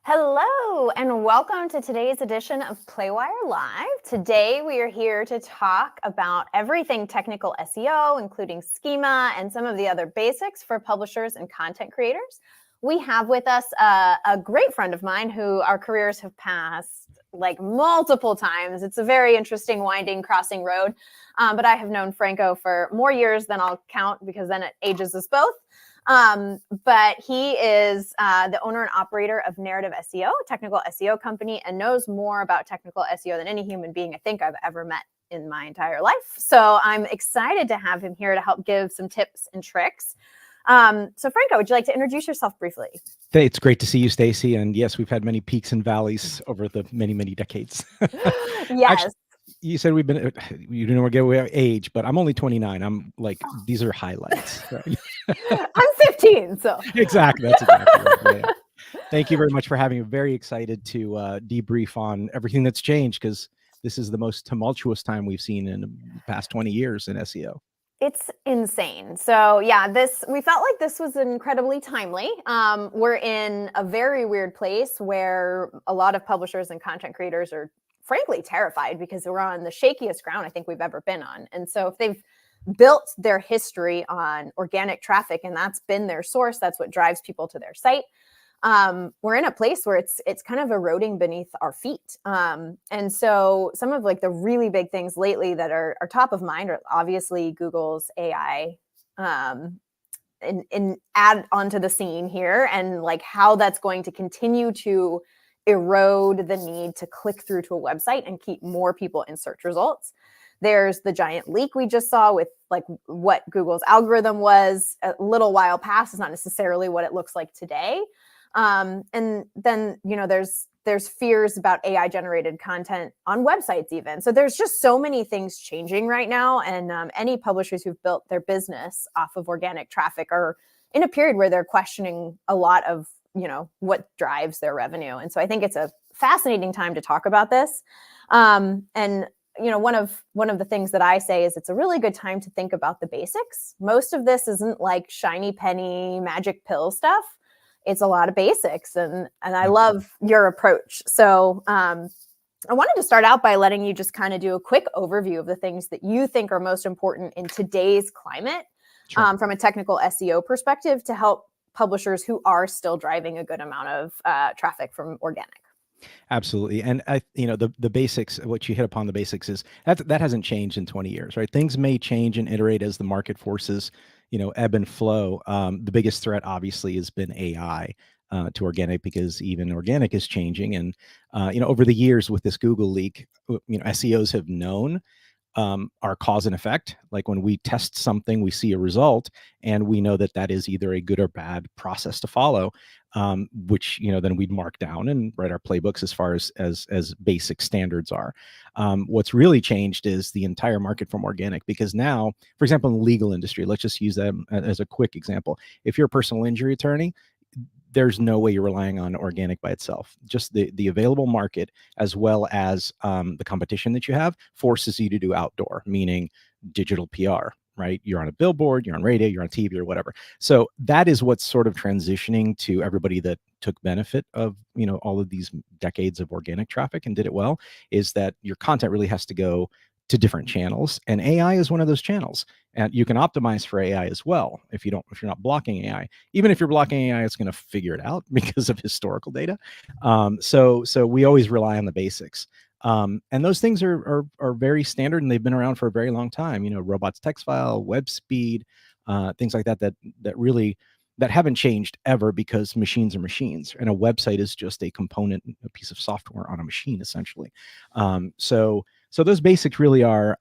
Hello, and welcome to today's edition of Playwire Live. Today, we are here to talk about everything technical SEO, including Schema and some of the other basics for publishers and content creators. We have with us a great friend of mine who our careers have passed like multiple times. It's a very interesting, winding, crossing road. But I have known Franco for more years than I'll count because then it ages us both. But he is the owner and operator of Narrative SEO, a technical SEO company, and knows more about technical SEO than any human being I think I've ever met in my entire life. So I'm excited to have him here to help give some tips and tricks. So Franco, would you like to introduce yourself briefly? Hey, it's great to see you, Stacy. And yes, we've had many peaks and valleys over the many decades. Yes. Actually, you said we've been, you didn't want to get away with age, but I'm only 29. I'm like, these are highlights. Right? I'm 15, so. Exactly. That's exactly right. Yeah. Thank you very much for having me. Very excited to debrief on everything that's changed, because this is the most tumultuous time we've seen in the past 20 years in SEO. It's insane. So yeah, we felt like this was incredibly timely. We're in a very weird place where a lot of publishers and content creators are frankly terrified because we're on the shakiest ground I think we've ever been on. And so if they've built their history on organic traffic and that's been their source, that's what drives people to their site, we're in a place where it's kind of eroding beneath our feet. And so some of like the really big things lately that are top of mind are obviously Google's AI and add onto the scene here, and like how that's going to continue to erode the need to click through to a website and keep more people in search results. There's the giant leak we just saw with like what Google's algorithm was a little while past is not necessarily what it looks like today. And then, you know, there's fears about AI generated content on websites even. So there's just so many things changing right now. And any publishers who've built their business off of organic traffic are in a period where they're questioning a lot of, you know, what drives their revenue. And so I think it's a fascinating time to talk about this. And you know, one of the things that I say is it's a really good time to think about the basics. Most of this isn't like shiny penny magic pill stuff. It's a lot of basics, and I love your approach. So I wanted to start out by letting you just kind of do a quick overview of the things that you think are most important in today's climate, sure, from a technical SEO perspective to help publishers who are still driving a good amount of traffic from organic. Absolutely. And you know, the basics, what you hit upon, the basics is that hasn't changed in 20 years, right? Things may change and iterate as the market forces, you know, ebb and flow. The biggest threat obviously has been AI to organic, because even organic is changing. And, you know, over the years with this Google leak, you know, SEOs have known our cause and effect. Like when we test something, we see a result, and we know that that is either a good or bad process to follow, which, you know, then we'd mark down and write our playbooks as far as basic standards are. What's really changed is the entire market from organic, because now, for example, in the legal industry, let's just use that as a quick example. If you're a personal injury attorney, there's no way you're relying on organic by itself. Just the available market, as well as the competition that you have, forces you to do outdoor, meaning digital PR, right? You're on a billboard, you're on radio, you're on TV or whatever. So that is what's sort of transitioning to everybody that took benefit of, you know, all of these decades of organic traffic and did it well, is that your content really has to go to different channels, and AI is one of those channels. And you can optimize for AI as well if you're not blocking AI. Even if you're blocking AI, it's going to figure it out because of historical data. So we always rely on the basics. And those things are very standard, and they've been around for a very long time. You know, robots text file, web speed, things like that really haven't changed ever, because machines are machines, and a website is just a component, a piece of software on a machine, essentially. So those basics really are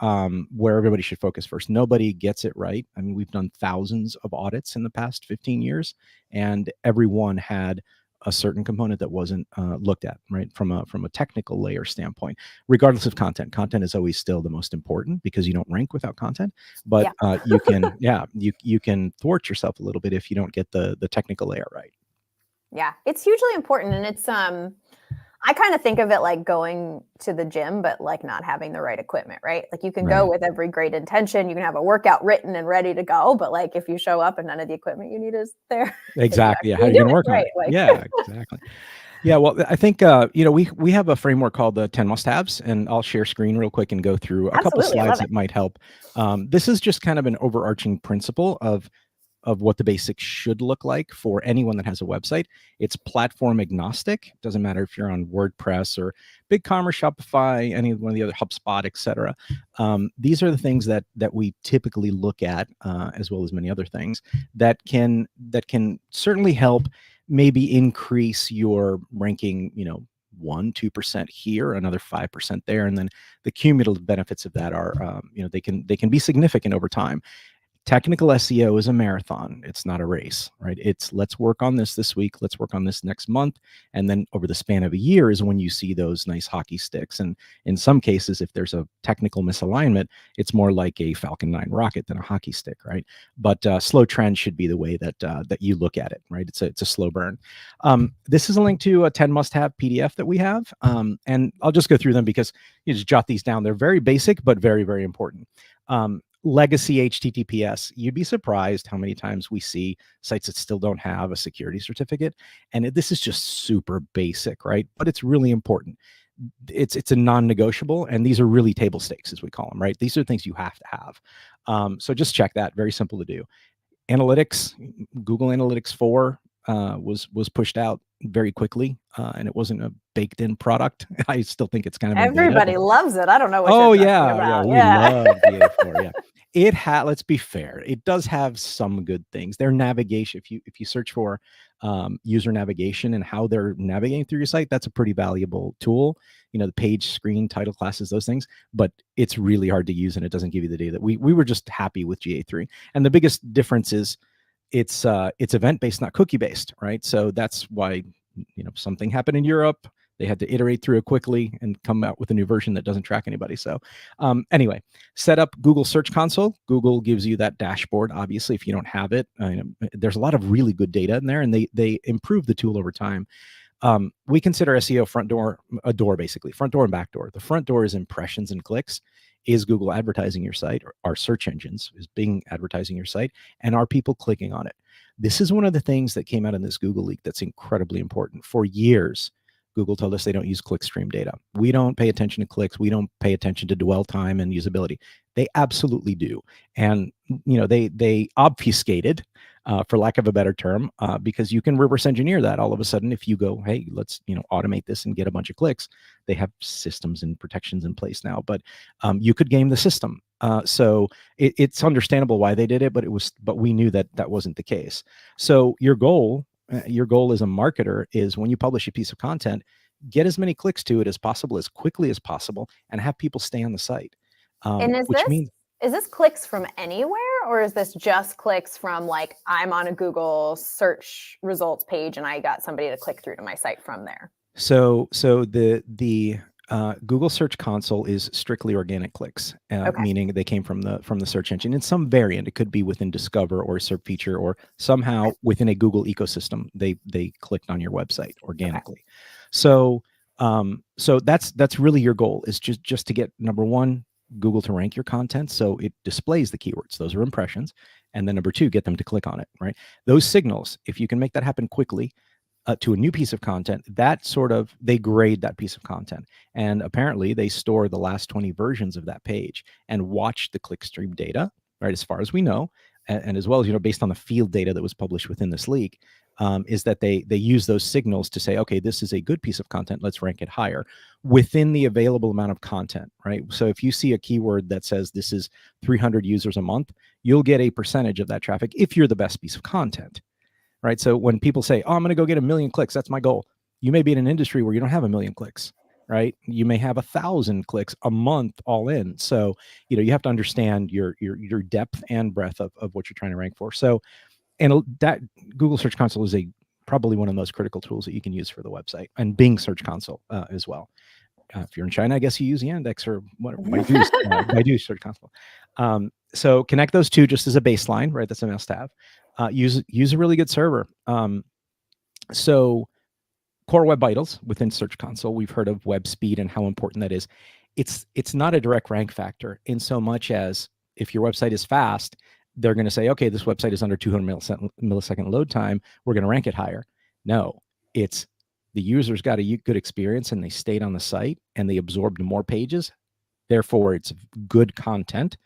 where everybody should focus first. Nobody gets it right. I mean, we've done thousands of audits in the past 15 years, and everyone had a certain component that wasn't looked at, right? From a technical layer standpoint, regardless of content. Content is always still the most important, because you don't rank without content. But you can, you can thwart yourself a little bit if you don't get the technical layer right. Yeah, it's hugely important, and it's I kind of think of it like going to the gym, but like not having the right equipment, right? Like you can go with every great intention. You can have a workout written and ready to go, but like if you show up and none of the equipment you need is there. Exactly. Yeah. How are you going to work on it? Like, yeah, exactly. Yeah, well, I think we have a framework called the 10 must-haves, and I'll share screen real quick and go through a couple Absolutely, I slides love it. that might help. This is just kind of an overarching principle of what the basics should look like for anyone that has a website. It's platform agnostic. It doesn't matter if you're on WordPress or BigCommerce, Shopify, any one of the other, HubSpot, etc. These are the things that we typically look at, as well as many other things that can certainly help maybe increase your ranking, 1-2% here, another 5% there, and then the cumulative benefits of that are, they can be significant over time. Technical SEO is a marathon. It's not a race, right? It's let's work on this week, let's work on this next month, and then over the span of a year is when you see those nice hockey sticks. And in some cases, if there's a technical misalignment, it's more like a Falcon 9 rocket than a hockey stick, right? But slow trend should be the way that that you look at it, right? It's a slow burn. This is a link to a 10 must-have PDF that we have, and I'll just go through them because you just jot these down. They're very basic, but very, very important. Legacy HTTPS. You'd be surprised how many times we see sites that still don't have a security certificate. And this is just super basic, right? But it's really important. It's a non-negotiable, and these are really table stakes, as we call them, right? These are things you have to have. So just check that. Very simple to do. Analytics, Google Analytics 4 was pushed out very quickly, and it wasn't a baked-in product. I still think it's kind of in beta. Everybody loves it. I don't know what you're talking about. We love GA4. Yeah, it let's be fair, it does have some good things. Their navigation, if you search for user navigation and how they're navigating through your site, that's a pretty valuable tool. The page, screen, title classes, those things, but it's really hard to use, and it doesn't give you the data. We were just happy with GA3, and the biggest difference is it's event-based, not cookie-based, right? So that's why something happened in Europe. They had to iterate through it quickly and come out with a new version that doesn't track anybody. So anyway, set up Google Search Console. Google gives you that dashboard. Obviously, if you don't have it, there's a lot of really good data in there, and they improve the tool over time. We consider SEO front door, a door basically, front door and back door. The front door is impressions and clicks. Is Google advertising your site? Or are search engines? Is Bing advertising your site? And are people clicking on it? This is one of the things that came out in this Google leak that's incredibly important. For years, Google told us they don't use clickstream data. We don't pay attention to clicks. We don't pay attention to dwell time and usability. They absolutely do. And they obfuscated, for lack of a better term, because you can reverse engineer that. All of a sudden, if you go, hey, let's automate this and get a bunch of clicks, they have systems and protections in place now. But you could game the system. So it's understandable why they did it, but we knew that wasn't the case. So your goal as a marketer is, when you publish a piece of content, get as many clicks to it as possible, as quickly as possible, and have people stay on the site. And is this clicks from anywhere, or is this just clicks from, like, I'm on a Google search results page and I got somebody to click through to my site from there? So the Google Search Console is strictly organic clicks, Okay. meaning they came from the search engine in some variant. It could be within Discover or SERP feature, or somehow within a Google ecosystem. They clicked on your website organically. Okay. So that's really your goal, is just to get, number one, Google to rank your content so it displays the keywords. Those are impressions. And then number two, get them to click on it, right? Those signals, if you can make that happen quickly, to a new piece of content, they grade that piece of content. And apparently they store the last 20 versions of that page and watch the clickstream data, right? As far as we know, and as well as, based on the field data that was published within this leak, is that they use those signals to say, okay, this is a good piece of content, let's rank it higher within the available amount of content, right? So if you see a keyword that says this is 300 users a month, you'll get a percentage of that traffic if you're the best piece of content. Right. So when people say, oh, I'm going to go get 1 million clicks, that's my goal. You may be in an industry where you don't have 1 million clicks, right? You may have 1,000 clicks a month all in. So, you have to understand your depth and breadth of what you're trying to rank for. So, and that Google Search Console is probably one of the most critical tools that you can use for the website, and Bing Search Console as well. If you're in China, I guess you use Yandex or whatever, Baidu Search Console. So connect those two just as a baseline, right? That's a must-have. Use a really good server. So Core Web Vitals within Search Console, we've heard of web speed and how important that is. It's not a direct rank factor, in so much as if your website is fast, they're going to say, okay, this website is under 200 millisecond load time, we're going to rank it higher. No, it's The users got a good experience and they stayed on the site and they absorbed more pages. Therefore, it's good content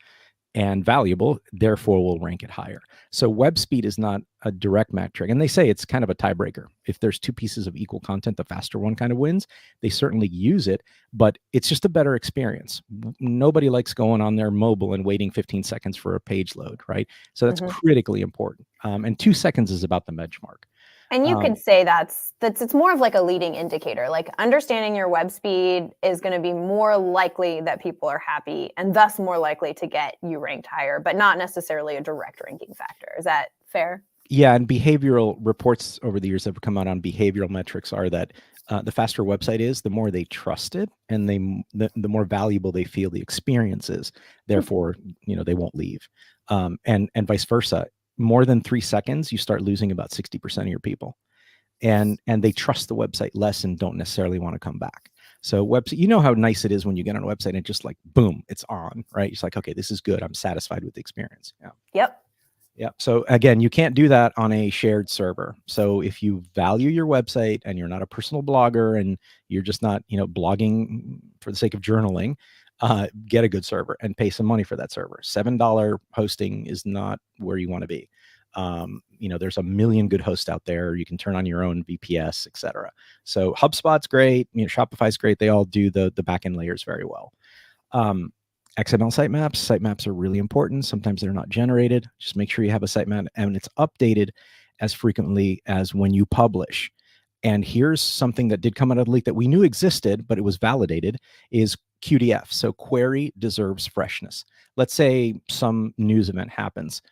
and valuable, therefore will rank it higher. So web speed is not a direct metric. And they say it's kind of a tiebreaker. If there's two pieces of equal content, the faster one kind of wins. They certainly use it, but it's just a better experience. Nobody likes going on their mobile and waiting 15 seconds for a page load, right? So that's critically important. And 2 seconds is about the benchmark. And you could say that's it's more of like a leading indicator. Like understanding your web speed is going to be more likely that people are happy and thus more likely to get you ranked higher, but not necessarily a direct ranking factor. Is that fair? Yeah, and behavioral reports over the years that have come out on behavioral metrics are that the faster a website is, the more they trust it, and the more valuable they feel the experience is. Therefore, they won't leave, and vice versa. More than 3 seconds, you start losing about 60% of your people, and they trust the website less and don't necessarily want to come back. So website, how nice it is when you get on a website and just like boom, it's on, right? It's like, okay, this is good. I'm satisfied with the experience. Yeah. Yep. Yeah. So again, you can't do that on a shared server. So if you value your website and you're not a personal blogger and you're just not, blogging for the sake of journaling, get a good server and pay some money for that server. $7 hosting is not where you want to be. There's a million good hosts out there. You can turn on your own VPS, et cetera. So HubSpot's great. Shopify's great. They all do the backend layers very well. XML sitemaps. Sitemaps are really important. Sometimes they're not generated. Just make sure you have a sitemap and it's updated as frequently as when you publish. And here's something that did come out of the leak that we knew existed, but it was validated, is QDF. So query deserves freshness. Let's say some news event happens.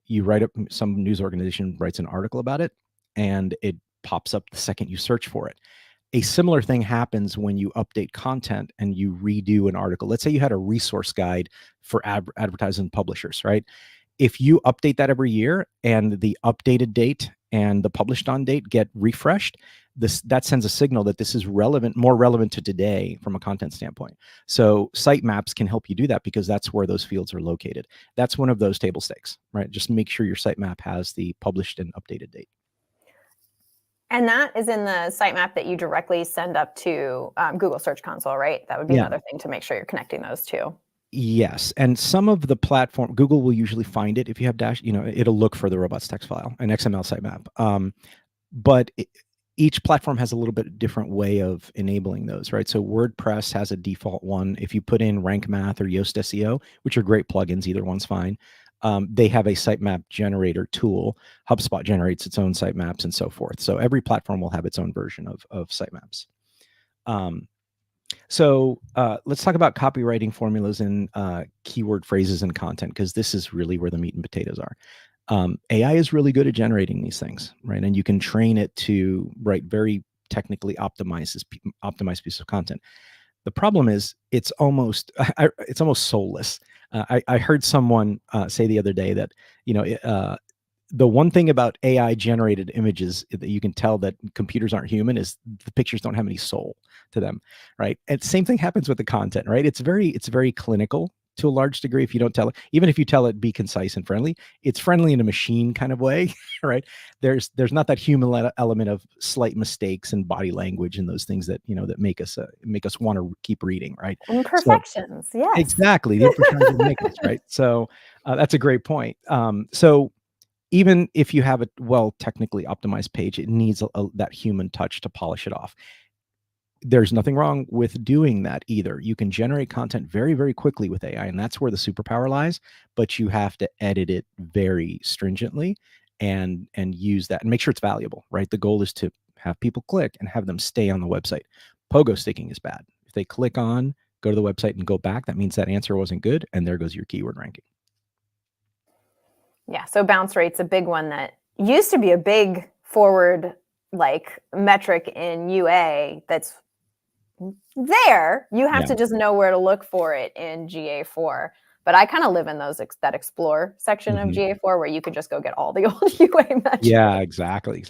You write up, some news organization writes an article about it, and it pops up the second you search for it. A similar thing happens when you update content and you redo an article. Let's say you had a resource guide for advertisers and publishers, right? If you update that every year and the updated date and the published on date get refreshed, that sends a signal that this is more relevant to today from a content standpoint. So sitemaps can help you do that because that's where those fields are located. That's one of those table stakes, right? Just make sure your sitemap has the published and updated date. And that is in the sitemap that you directly send up to Google Search Console, right? That would be another thing to make sure you're connecting those two. Yes. And some of the platform, Google will usually find it if you have it'll look for the robots text file, an XML sitemap. But each platform has a little bit different way of enabling those, right? So WordPress has a default one. If you put in Rank Math or Yoast SEO, which are great plugins, either one's fine. They have a sitemap generator tool. HubSpot generates its own sitemaps and so forth. So every platform will have its own version of sitemaps. So let's talk about copywriting formulas and keyword phrases and content, because this is really where the meat and potatoes are. AI is really good at generating these things, right? And you can train it to write very technically optimized piece of content. The problem is it's almost soulless. I heard someone say the other day that the one thing about AI generated images that you can tell that computers aren't human is the pictures don't have any soul to them, right? And same thing happens with the content, right? It's very clinical to a large degree. If you don't tell it, even if you tell it be concise and friendly, it's friendly in a machine kind of way, right? There's not that human element of slight mistakes and body language and those things that that make us want to keep reading, right? Imperfections, yes. Exactly, the imperfections make us, right? So that's a great point. So even if you have a technically optimized page, it needs that human touch to polish it off. There's nothing wrong with doing that either. You can generate content very, very quickly with AI, and that's where the superpower lies, but you have to edit it very stringently and use that and make sure it's valuable, right? The goal is to have people click and have them stay on the website. Pogo sticking is bad. If they click on, go to the website and go back, that means that answer wasn't good, and there goes your keyword ranking. Yeah, so bounce rate's a big one that used to be a big forward metric in UA that's there. You have to just know where to look for it in GA4. But I kind of live in that explore section of GA4 where you could just go get all the old UA metrics. Yeah, exactly.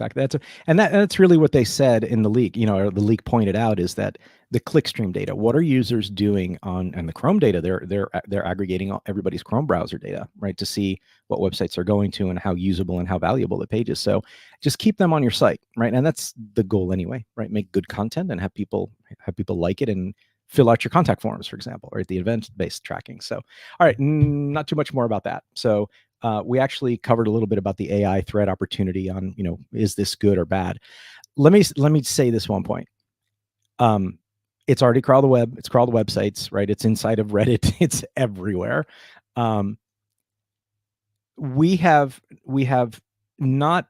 That's really what they said in the leak, or the leak pointed out, is that the clickstream data, what are users doing and the Chrome data, they're aggregating everybody's Chrome browser data, right, to see what websites they're going to and how usable and how valuable the page is. So just keep them on your site, right? And that's the goal anyway, right? Make good content and have people like it and fill out your contact forms, for example, or the event-based tracking. So, all right, not too much more about that. So we actually covered a little bit about the AI threat opportunity on, is this good or bad? Let me say this one point. It's already crawled the web. It's crawled the websites, right? It's inside of Reddit. It's everywhere. We have not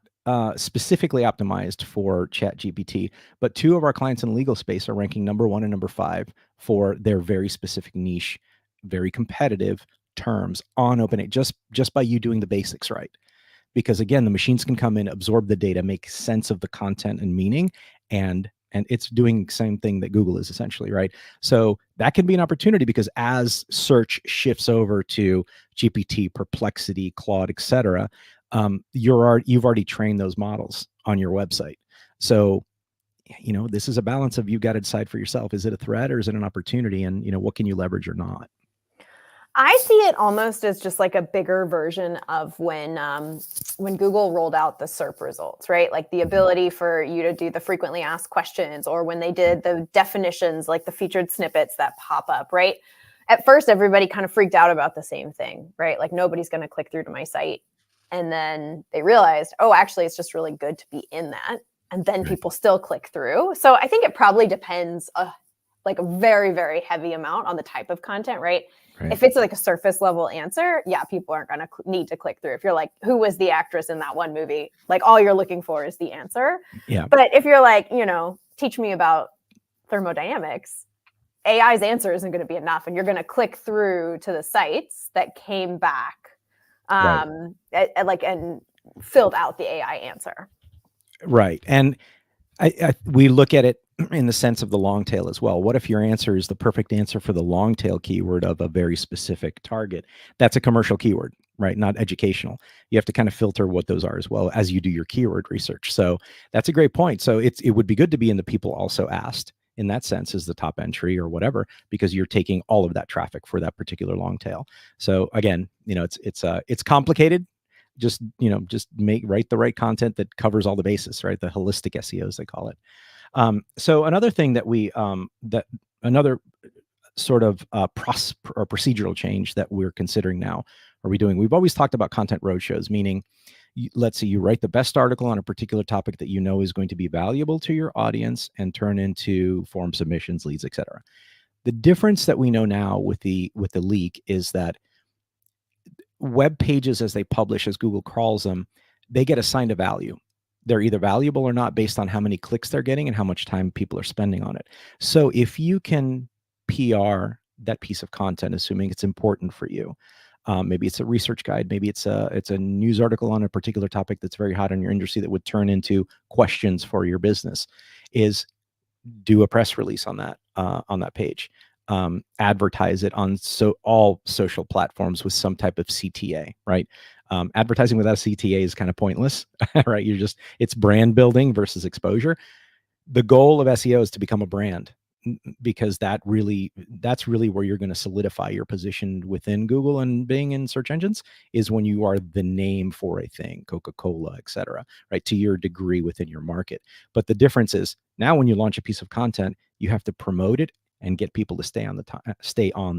specifically optimized for ChatGPT, but 2 of our clients in the legal space are ranking number 1 and number 5 for their very specific niche, very competitive terms on OpenAI, just by you doing the basics right. Because again, the machines can come in, absorb the data, make sense of the content and meaning, and it's doing the same thing that Google is essentially, right? So that can be an opportunity, because as search shifts over to GPT, Perplexity, Claude, etc., you've already trained those models on your website. So this is a balance of, you've got to decide for yourself: is it a threat or is it an opportunity? And what can you leverage or not? I see it almost as just like a bigger version of when Google rolled out the SERP results, right? Like the ability for you to do the frequently asked questions, or when they did the definitions, like the featured snippets that pop up, right? At first, everybody kind of freaked out about the same thing, right? Like nobody's going to click through to my site. And then they realized, oh, actually, it's just really good to be in that. And then people still click through. So I think it probably depends like a very, very heavy amount on the type of content, right? If it's like a surface level answer, yeah, people aren't going to need to click through. If you're like, who was the actress in that one movie? Like all you're looking for is the answer. Yeah. But if you're like, teach me about thermodynamics, AI's answer isn't going to be enough. And you're going to click through to the sites that came back and filled out the AI answer. Right. And we look at it in the sense of the long tail as well. What if your answer is the perfect answer for the long tail keyword of a very specific target? That's a commercial keyword, right? Not educational. You have to kind of filter what those are as well as you do your keyword research. So that's a great point. So it would be good to be in the people also asked, in that sense, as the top entry or whatever, because you're taking all of that traffic for that particular long tail. So again, it's complicated. Just write the right content that covers all the bases, right? The holistic SEO, as they call it. So another thing that another sort of procedural change that we're considering now, we've always talked about content roadshows, meaning let's say you write the best article on a particular topic that is going to be valuable to your audience and turn into form submissions, leads, etc. The difference that we know now with the leak is that web pages, as they publish, as Google crawls them, they get assigned a value. They're either valuable or not based on how many clicks they're getting and how much time people are spending on it. So if you can PR that piece of content, assuming it's important for you, maybe it's a research guide, maybe it's a news article on a particular topic that's very hot in your industry that would turn into questions for your business, is do a press release on that page. Advertise it on all social platforms with some type of CTA, right? Advertising without a CTA is kind of pointless, right? It's brand building versus exposure. The goal of SEO is to become a brand, because that's really where you're going to solidify your position within Google and Bing and search engines, is when you are the name for a thing, Coca-Cola, etc., right, to your degree within your market. But the difference is now when you launch a piece of content, you have to promote it and get people to stay on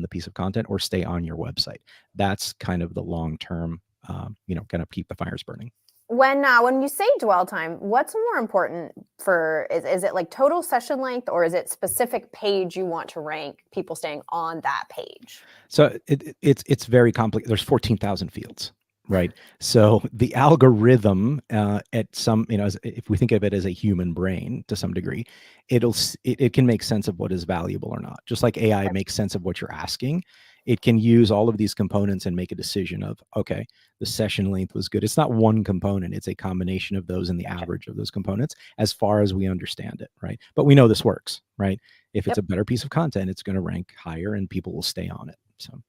the piece of content or stay on your website. That's kind of the long-term, kind of keep the fires burning. When you say dwell time, what's more important is it like total session length, or is it specific page you want to rank people staying on that page? So it's very complicated. There's 14,000 fields, right? So the algorithm at some, if we think of it as a human brain to some degree, it can make sense of what is valuable or not. Just like AI makes sense of what you're asking, it can use all of these components and make a decision of, okay, the session length was good. It's not one component. It's a combination of those and the average of those components, as far as we understand it, right? But we know this works, right? If it's a better piece of content, it's going to rank higher and people will stay on it. So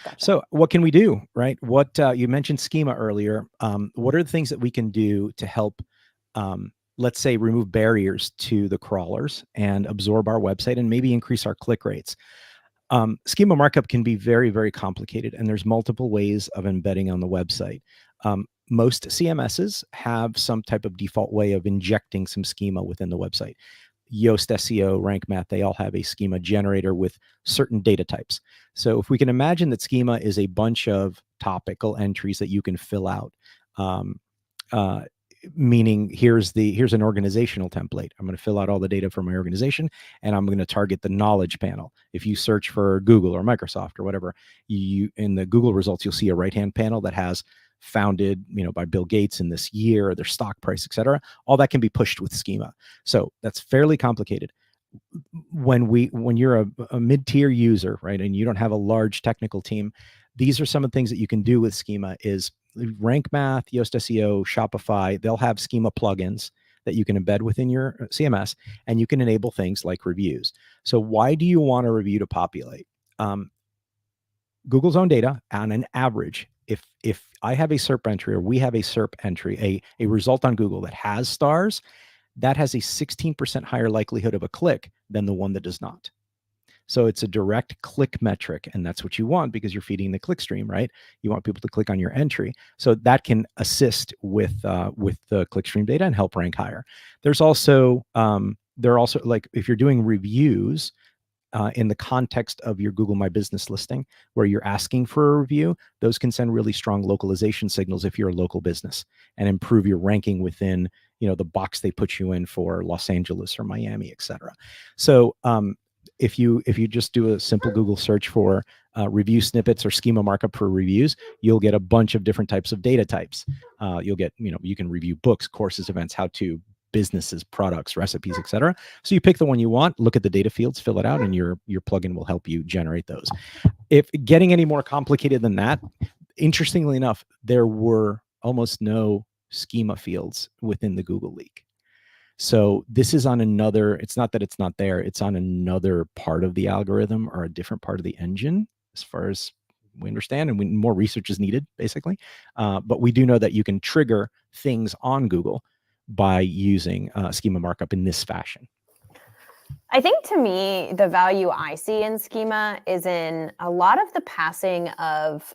Gotcha. So what can we do, right? What you mentioned schema earlier. What are the things that we can do to help, let's say, remove barriers to the crawlers and absorb our website and maybe increase our click rates? Schema markup can be very, very complicated, and there's multiple ways of embedding on the website. Most CMSs have some type of default way of injecting some schema within the website. Yoast SEO, Rank Math, they all have a schema generator with certain data types. So if we can imagine that schema is a bunch of topical entries that you can fill out, um, uh, meaning here's an organizational template. I'm going to fill out all the data for my organization, and I'm going to target the knowledge panel. If you search for Google or Microsoft or whatever, you in the Google results, you'll see a right-hand panel that has founded, by Bill Gates in this year, their stock price, et cetera. All that can be pushed with schema. So that's fairly complicated. When you're a mid-tier user, right, and you don't have a large technical team, these are some of the things that you can do with schema is Rank Math, Yoast SEO, Shopify, they'll have schema plugins that you can embed within your CMS, and you can enable things like reviews. So why do you want a review to populate? Google's own data on an average, if I have a SERP entry or we have a SERP entry, a result on Google that has stars, that has a 16% higher likelihood of a click than the one that does not. So it's a direct click metric, and that's what you want because you're feeding the click stream, right? You want people to click on your entry. So that can assist with the click stream data and help rank higher. There's also, like if you're doing reviews, in the context of your Google My Business listing, where you're asking for a review, those can send really strong localization signals if you're a local business and improve your ranking within, the box they put you in for Los Angeles or Miami, et cetera. So if you just do a simple Google search for review snippets or schema markup for reviews, you'll get a bunch of different types of data types. You'll get, you can review books, courses, events, how-to, businesses, products, recipes, etc. So you pick the one you want, look at the data fields, fill it out, and your plugin will help you generate those. If getting any more complicated than that, interestingly enough, there were almost no schema fields within the Google leak. So this is on another, it's not that it's not there, it's on another part of the algorithm or a different part of the engine as far as we understand, and more research is needed, basically. But we do know that you can trigger things on Google by using schema markup in this fashion. I think to me, the value I see in schema is in a lot of the passing of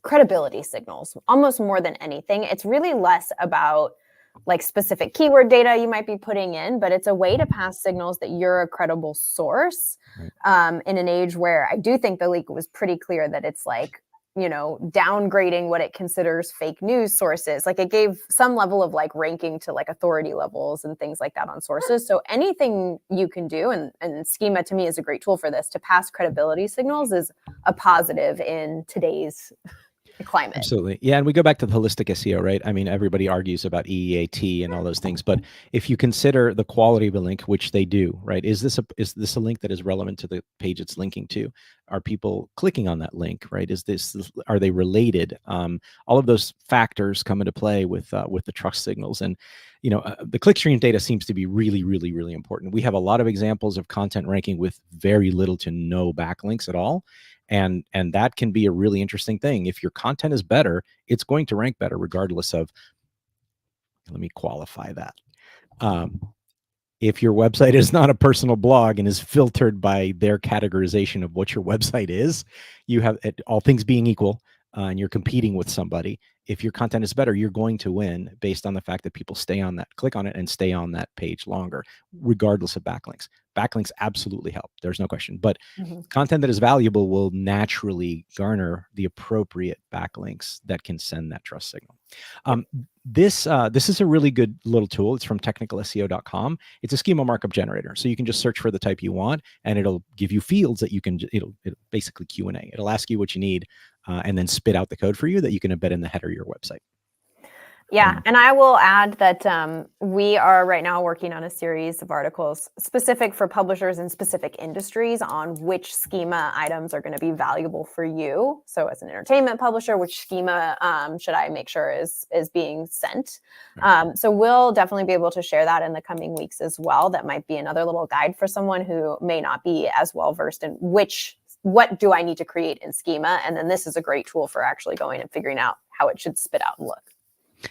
credibility signals, almost more than anything. It's really less about like specific keyword data you might be putting in, but it's a way to pass signals that you're a credible source. Right. In an age where I do think the leak was pretty clear that it's like, downgrading what it considers fake news sources. Like it gave some level of like ranking to like authority levels and things like that on sources. So anything you can do, and schema to me is a great tool for this, to pass credibility signals is a positive in today's climate. Absolutely. Yeah. And we go back to the holistic SEO, right? I mean, everybody argues about EEAT and all those things, but if you consider the quality of a link, which they do, right? Is this a link that is relevant to the page it's linking to? Are people clicking on that link, right? Are they related? All of those factors come into play with the trust signals. And, the clickstream data seems to be really, really, really important. We have a lot of examples of content ranking with very little to no backlinks at all. And that can be a really interesting thing. If your content is better, it's going to rank better regardless of, let me qualify that. If your website is not a personal blog and is filtered by their categorization of what your website is, you have, all things being equal, and you're competing with somebody. If your content is better, you're going to win based on the fact that people click on it and stay on that page longer, regardless of backlinks. Backlinks absolutely help. There's no question. But content that is valuable will naturally garner the appropriate backlinks that can send that trust signal. This is a really good little tool. It's from technicalseo.com. It's a schema markup generator. So you can just search for the type you want, and it'll give you fields that you can, it'll basically Q&A. It'll ask you what you need, and then spit out the code for you that you can embed in the header of your website. Yeah, and I will add that we are right now working on a series of articles specific for publishers in specific industries on which schema items are going to be valuable for you. So as an entertainment publisher, which schema should I make sure is being sent? Right. So we'll definitely be able to share that in the coming weeks as well. That might be another little guide for someone who may not be as well versed in which what do I need to create in Schema? And then this is a great tool for actually going and figuring out how it should spit out and look.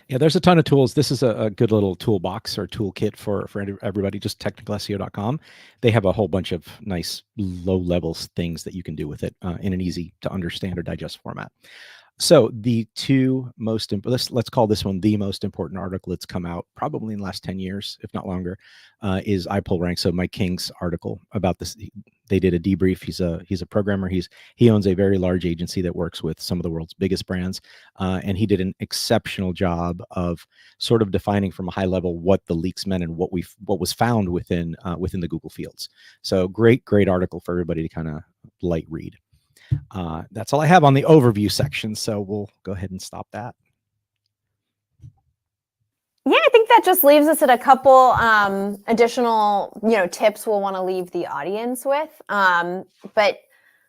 Yeah, there's a ton of tools. This is a good little toolbox or toolkit for everybody, just technicalseo.com. They have a whole bunch of nice low level things that you can do with it in an easy to understand or digest format. So the two most, let's call this one the most important article that's come out probably in the last 10 years, if not longer, is I Pull Rank. So Mike King's article about this. They did a debrief. He's a programmer. He owns a very large agency that works with some of the world's biggest brands, and he did an exceptional job of sort of defining from a high level what the leaks meant and what was found within the Google fields. So great article for everybody to kind of light read. That's all I have on the overview section, so we'll go ahead and stop that. Yeah, I think that just leaves us at a couple additional, tips we'll want to leave the audience with. But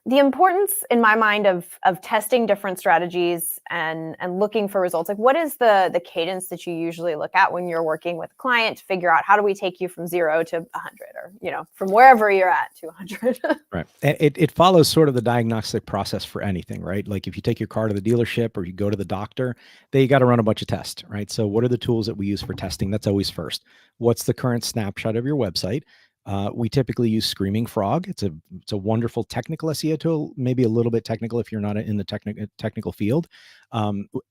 the importance, in my mind, of testing different strategies and looking for results. Like, what is the cadence that you usually look at when you're working with a client to figure out how do we take you from 0 to 100, or from wherever you're at to 100? Right. It follows sort of the diagnostic process for anything, right? Like if you take your car to the dealership or you go to the doctor, you got to run a bunch of tests, right? So what are the tools that we use for testing? That's always first. What's the current snapshot of your website? We typically use Screaming Frog. It's a wonderful technical SEO tool, maybe a little bit technical if you're not in the technical field,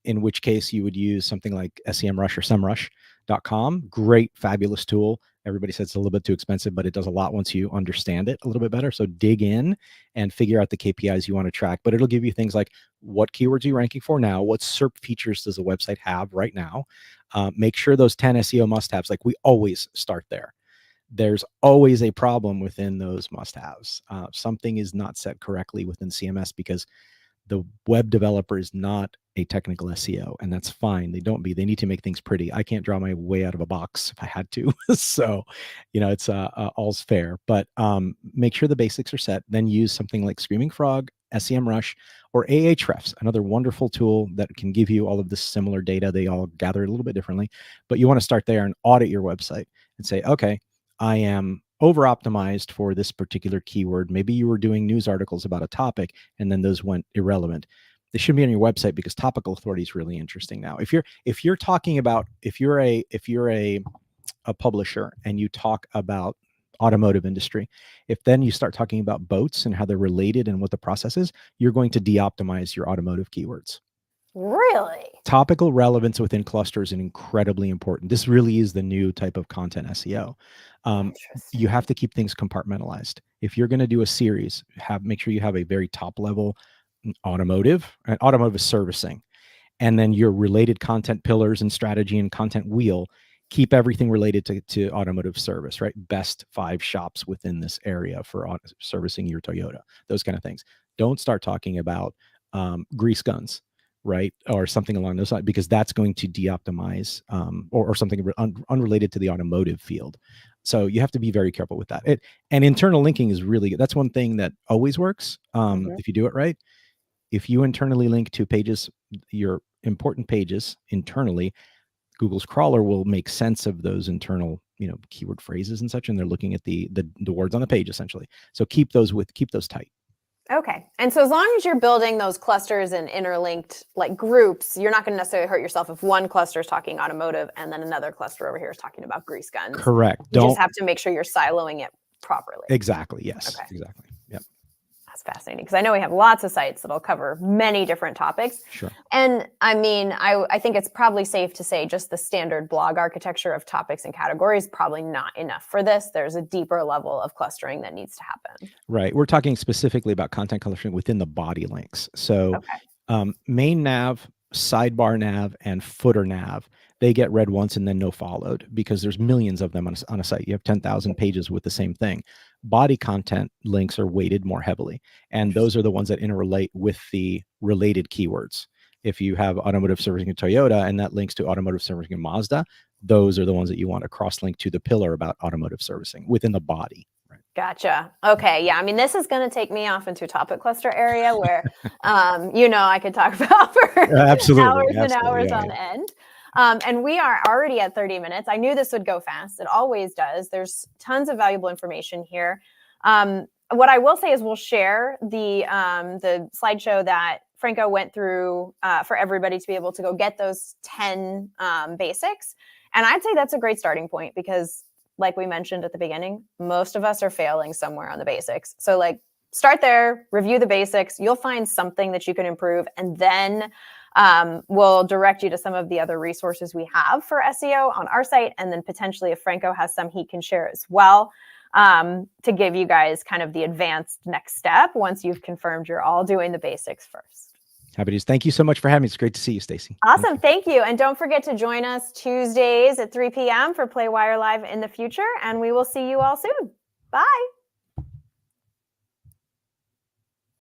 in which case you would use something like SEMrush or SEMrush.com. Great, fabulous tool. Everybody says it's a little bit too expensive, but it does a lot once you understand it a little bit better. So dig in and figure out the KPIs you want to track, but it'll give you things like what keywords are you ranking for now? What SERP features does the website have right now? Make sure those 10 SEO must-haves, like we always start there. There's always a problem within those must-haves. Something is not set correctly within CMS because the web developer is not a technical SEO, and that's fine. They need to make things pretty. I can't draw my way out of a box if I had to. So, it's all's fair, but make sure the basics are set. Then use something like Screaming Frog, SEMrush, or Ahrefs, another wonderful tool that can give you all of this similar data. They all gather it a little bit differently, but you want to start there and audit your website and say, okay, I am over optimized for this particular keyword. Maybe you were doing news articles about a topic and then those went irrelevant. They should be on your website because topical authority is really interesting now. If you're talking about, if you're a publisher and you talk about automotive industry, if then you start talking about boats and how they're related and what the process is, you're going to de-optimize your automotive keywords. Really? Topical relevance within clusters is incredibly important. This really is the new type of content SEO. You have to keep things compartmentalized. If you're going to do a series, make sure you have a very top level automotive servicing, and then your related content pillars and strategy and content wheel. Keep everything related to automotive service, right? Best 5 shops within this area for servicing your Toyota, those kind of things. Don't start talking about grease guns, right? Or something along those lines, because that's going to de-optimize or something unrelated to the automotive field. So you have to be very careful with that. And internal linking is really good. That's one thing that always works if you do it right. If you internally link to pages, your important pages internally, Google's crawler will make sense of those internal, keyword phrases and such, and they're looking at the words on the page essentially. So keep those tight. Okay. And so as long as you're building those clusters and interlinked like groups, you're not going to necessarily hurt yourself if one cluster is talking automotive and then another cluster over here is talking about grease guns. Correct. You just have to make sure you're siloing it properly. Exactly. Yes. Okay. Exactly. Yep. That's fascinating because I know we have lots of sites that'll cover many different topics. Sure. And I mean, I think it's probably safe to say just the standard blog architecture of topics and categories probably not enough for this. There's a deeper level of clustering that needs to happen. Right. We're talking specifically about content clustering within the body links. So main nav, sidebar nav, and footer nav, they get read once and then no followed because there's millions of them on a site. You have 10,000 pages with the same thing. Body content links are weighted more heavily, and those are the ones that interrelate with the related keywords. If you have automotive servicing in Toyota and that links to automotive servicing in Mazda, those are the ones that you want to cross-link to the pillar about automotive servicing within the body. Gotcha. Okay. Yeah. I mean, this is going to take me off into a topic cluster area where, I could talk about for hours and hours on end. And we are already at 30 minutes. I knew this would go fast. It always does. There's tons of valuable information here. what I will say is we'll share the slideshow that Franco went through for everybody to be able to go get those 10 basics. And I'd say that's a great starting point because, like we mentioned at the beginning, most of us are failing somewhere on the basics. So like start there, review the basics. You'll find something that you can improve, and then we'll direct you to some of the other resources we have for SEO on our site. And then potentially if Franco has some, he can share as well, to give you guys kind of the advanced next step once you've confirmed you're all doing the basics first. Happy to. Thank you so much for having me. It's great to see you, Stacy. Awesome. Thank you. And don't forget to join us Tuesdays at 3 p.m. for Playwire Live in the future. And we will see you all soon. Bye.